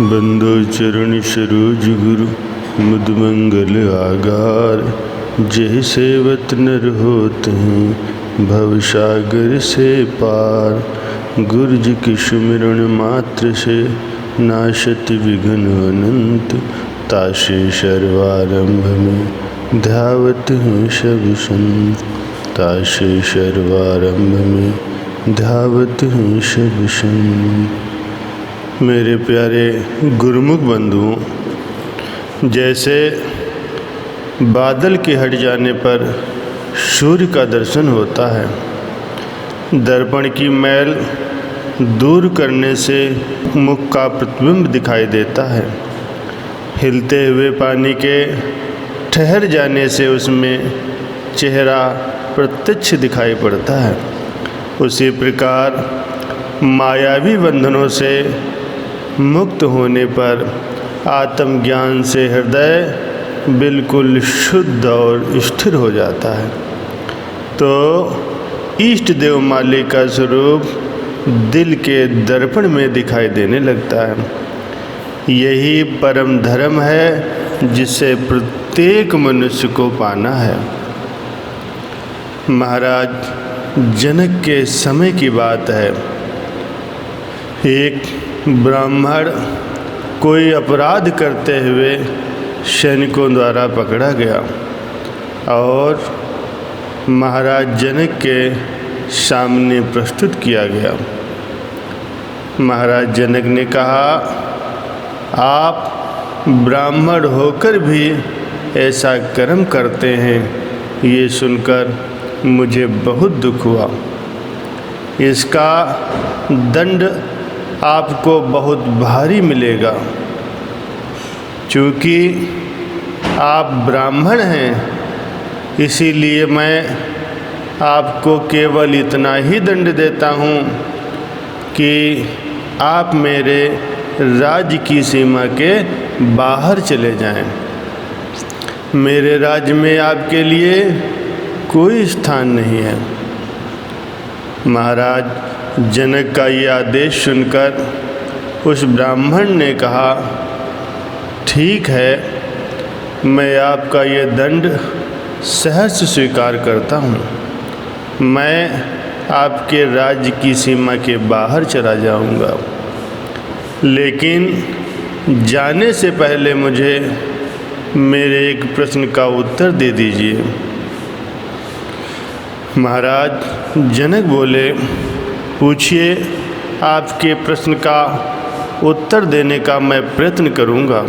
बंदो चरण सरोज गुरु मुद मंगल आगार। जय सेवत नर होते हैं भव सागर से पार। गुरु जी के सुमिरन मात्र से नाशत विघ्न अनंत। तासे सर्वारंभ में ध्यावत हैं सब संत। तासे सर्वारंभ में ध्यावत हैं सब संत। मेरे प्यारे गुरुमुख बंधुओं, जैसे बादल के हट जाने पर सूर्य का दर्शन होता है, दर्पण की मैल दूर करने से मुख का प्रतिबिंब दिखाई देता है। हिलते हुए पानी के ठहर जाने से उसमें चेहरा प्रत्यक्ष दिखाई पड़ता है। उसी प्रकार मायावी बंधनों से मुक्त होने पर आत्मज्ञान से हृदय बिल्कुल शुद्ध और स्थिर हो जाता है, तो इष्ट देव मालिक का स्वरूप दिल के दर्पण में दिखाई देने लगता है। यही परम धर्म है जिसे प्रत्येक मनुष्य को पाना है। महाराज जनक के समय की बात है। एक ब्राह्मण कोई अपराध करते हुए सैनिकों द्वारा पकड़ा गया और महाराज जनक के सामने प्रस्तुत किया गया। महाराज जनक ने कहा, आप ब्राह्मण होकर भी ऐसा कर्म करते हैं, ये सुनकर मुझे बहुत दुख हुआ। इसका दंड आपको बहुत भारी मिलेगा। चूँकि आप ब्राह्मण हैं, इसीलिए मैं आपको केवल इतना ही दंड देता हूँ कि आप मेरे राज्य की सीमा के बाहर चले जाएं। मेरे राज्य में आपके लिए कोई स्थान नहीं है। महाराज जनक का ये आदेश सुनकर उस ब्राह्मण ने कहा, ठीक है, मैं आपका ये दंड सहर्ष स्वीकार करता हूँ। मैं आपके राज्य की सीमा के बाहर चला जाऊँगा, लेकिन जाने से पहले मुझे मेरे एक प्रश्न का उत्तर दे दीजिए। महाराज जनक बोले, पूछिए, आपके प्रश्न का उत्तर देने का मैं प्रयत्न करूंगा।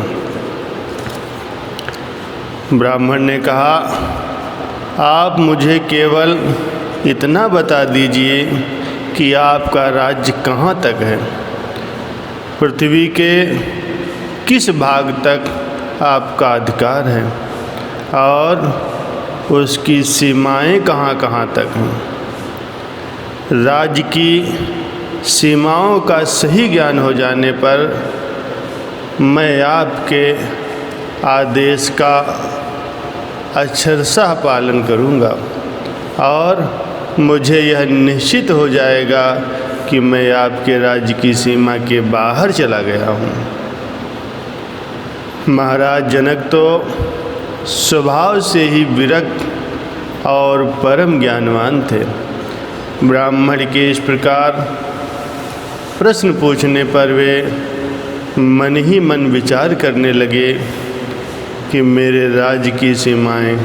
ब्राह्मण ने कहा, आप मुझे केवल इतना बता दीजिए कि आपका राज्य कहाँ तक है, पृथ्वी के किस भाग तक आपका अधिकार है और उसकी सीमाएं कहाँ तक हैं। राज्य की सीमाओं का सही ज्ञान हो जाने पर मैं आपके आदेश का अक्षरशः पालन करूंगा और मुझे यह निश्चित हो जाएगा कि मैं आपके राज्य की सीमा के बाहर चला गया हूँ। महाराज जनक तो स्वभाव से ही विरक्त और परम ज्ञानवान थे। ब्राह्मण के इस प्रकार प्रश्न पूछने पर वे मन ही मन विचार करने लगे कि मेरे राज्य की सीमाएं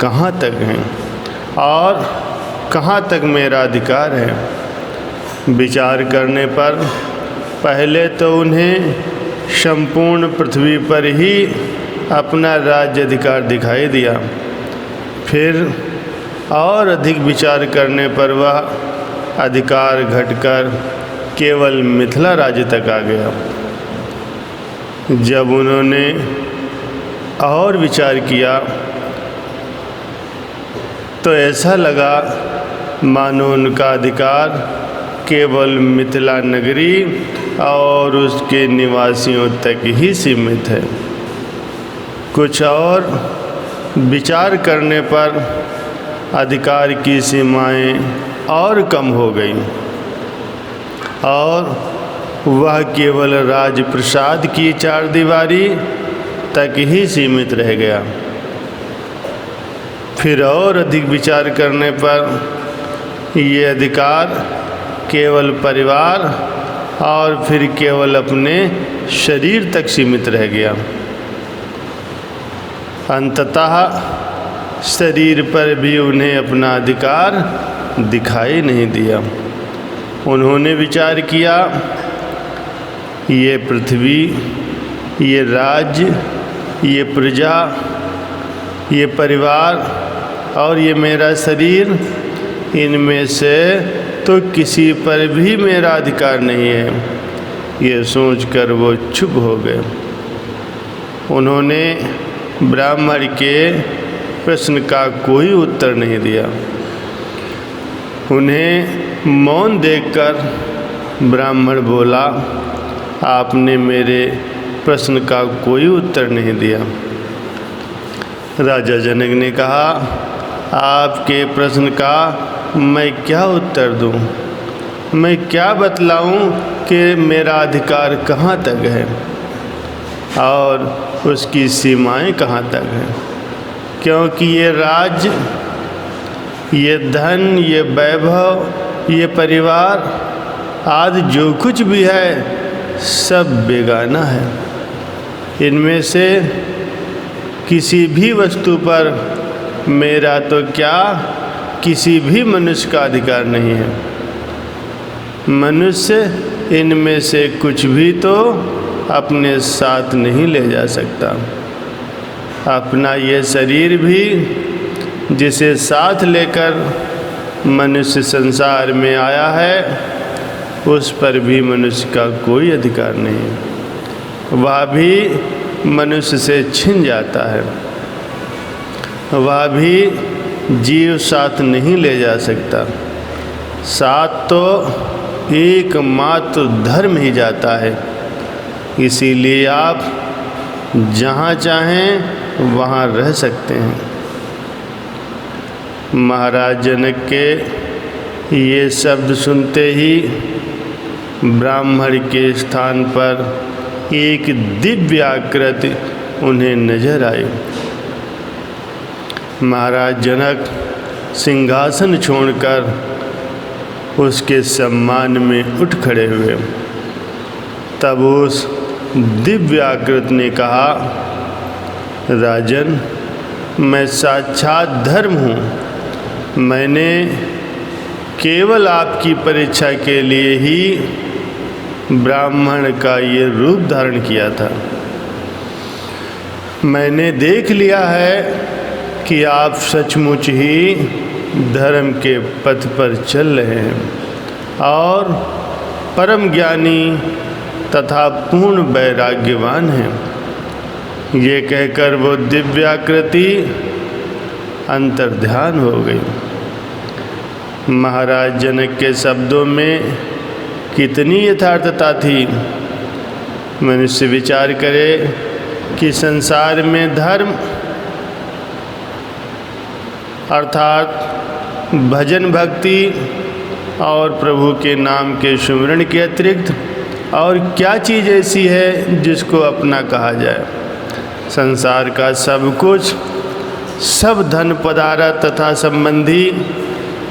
कहाँ तक हैं और कहाँ तक मेरा अधिकार है। विचार करने पर पहले तो उन्हें संपूर्ण पृथ्वी पर ही अपना राज्य अधिकार दिखाई दिया। फिर और अधिक विचार करने पर वह अधिकार घटकर केवल मिथिला राज्य तक आ गया। जब उन्होंने और विचार किया तो ऐसा लगा मानो उनका अधिकार केवल मिथिला नगरी और उसके निवासियों तक ही सीमित है। कुछ और विचार करने पर अधिकार की सीमाएं और कम हो गई और वह केवल राजप्रसाद की चारदीवारी तक ही सीमित रह गया। फिर और अधिक विचार करने पर ये अधिकार केवल परिवार और फिर केवल अपने शरीर तक सीमित रह गया। अंततः शरीर पर भी उन्हें अपना अधिकार दिखाई नहीं दिया। उन्होंने विचार किया, ये पृथ्वी, ये राज्य, ये प्रजा, ये परिवार और ये मेरा शरीर, इनमें से तो किसी पर भी मेरा अधिकार नहीं है। ये सोचकर वो चुप हो गए। उन्होंने ब्राह्मण के प्रश्न का कोई उत्तर नहीं दिया। उन्हें मौन देखकर ब्राह्मण बोला, आपने मेरे प्रश्न का कोई उत्तर नहीं दिया। राजा जनक ने कहा, आपके प्रश्न का मैं क्या उत्तर दूं? मैं क्या बतलाऊं कि मेरा अधिकार कहाँ तक है और उसकी सीमाएं कहाँ तक हैं? क्योंकि ये राज्य, ये धन, ये वैभव, ये परिवार आदि जो कुछ भी है सब बेगाना है। इनमें से किसी भी वस्तु पर मेरा तो क्या किसी भी मनुष्य का अधिकार नहीं है। मनुष्य इनमें से कुछ भी तो अपने साथ नहीं ले जा सकता। अपना ये शरीर भी जिसे साथ लेकर मनुष्य संसार में आया है, उस पर भी मनुष्य का कोई अधिकार नहीं। वह भी मनुष्य से छिन जाता है। वह भी जीव साथ नहीं ले जा सकता। साथ तो एकमात्र धर्म ही जाता है। इसीलिए आप जहाँ चाहें वहाँ रह सकते हैं। महाराज जनक के ये शब्द सुनते ही ब्राह्मण के स्थान पर एक दिव्य आकृति उन्हें नजर आई। महाराज जनक सिंहासन छोड़कर उसके सम्मान में उठ खड़े हुए। तब उस दिव्य आकृति ने कहा, राजन, मैं साक्षात धर्म हूँ। मैंने केवल आपकी परीक्षा के लिए ही ब्राह्मण का ये रूप धारण किया था। मैंने देख लिया है कि आप सचमुच ही धर्म के पथ पर चल रहे हैं और परम ज्ञानी तथा पूर्ण वैराग्यवान हैं। ये कहकर वो दिव्याकृति अंतर्ध्यान हो गई। महाराज जनक के शब्दों में कितनी यथार्थता थी। मनुष्य विचार करे कि संसार में धर्म अर्थात भजन भक्ति और प्रभु के नाम के सुमिरन के अतिरिक्त और क्या चीज़ ऐसी है जिसको अपना कहा जाए। संसार का सब कुछ, सब धन पदार्थ तथा संबंधी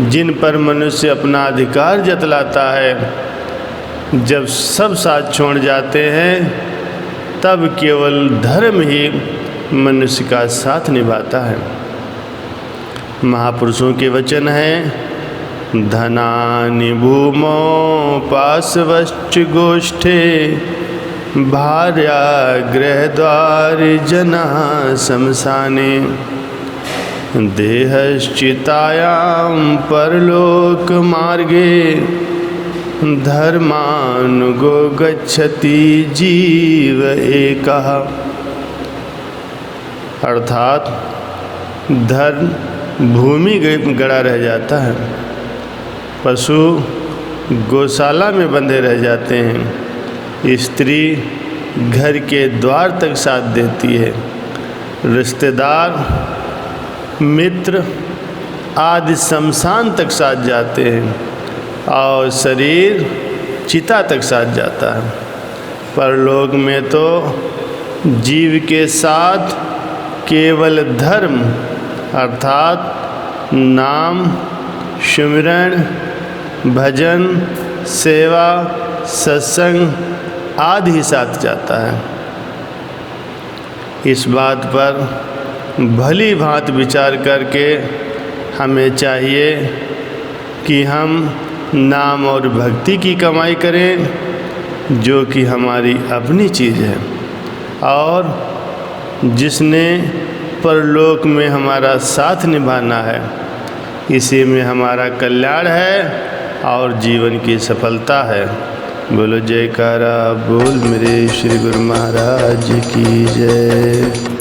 जिन पर मनुष्य अपना अधिकार जतलाता है, जब सब साथ छोड़ जाते हैं तब केवल धर्म ही मनुष्य का साथ निभाता है। महापुरुषों के वचन हैं, धनानि भूमौ पाशवश्च गोष्ठे भार्या गृहद्वार जना शमशाने देहश्चितायां परलोक मार्गे धर्मानुगो गच्छति जीव एकः। अर्थात धर्म भूमि गड़ा रह जाता है, पशु गौशाला में बंधे रह जाते हैं, स्त्री घर के द्वार तक साथ देती है, रिश्तेदार, मित्र आदि शमशान तक साथ जाते हैं और शरीर चिता तक साथ जाता है। परलोक में तो जीव के साथ केवल धर्म अर्थात नाम, सुमिरन, भजन, सेवा, सत्संग आदि ही साथ जाता है। इस बात पर भली भांति विचार करके हमें चाहिए कि हम नाम और भक्ति की कमाई करें, जो कि हमारी अपनी चीज़ है, और जिसने परलोक में हमारा साथ निभाना है, इसी में हमारा कल्याण है और जीवन की सफलता है। बोलो जयकारा बोल मेरे श्री गुरु महाराज की जय।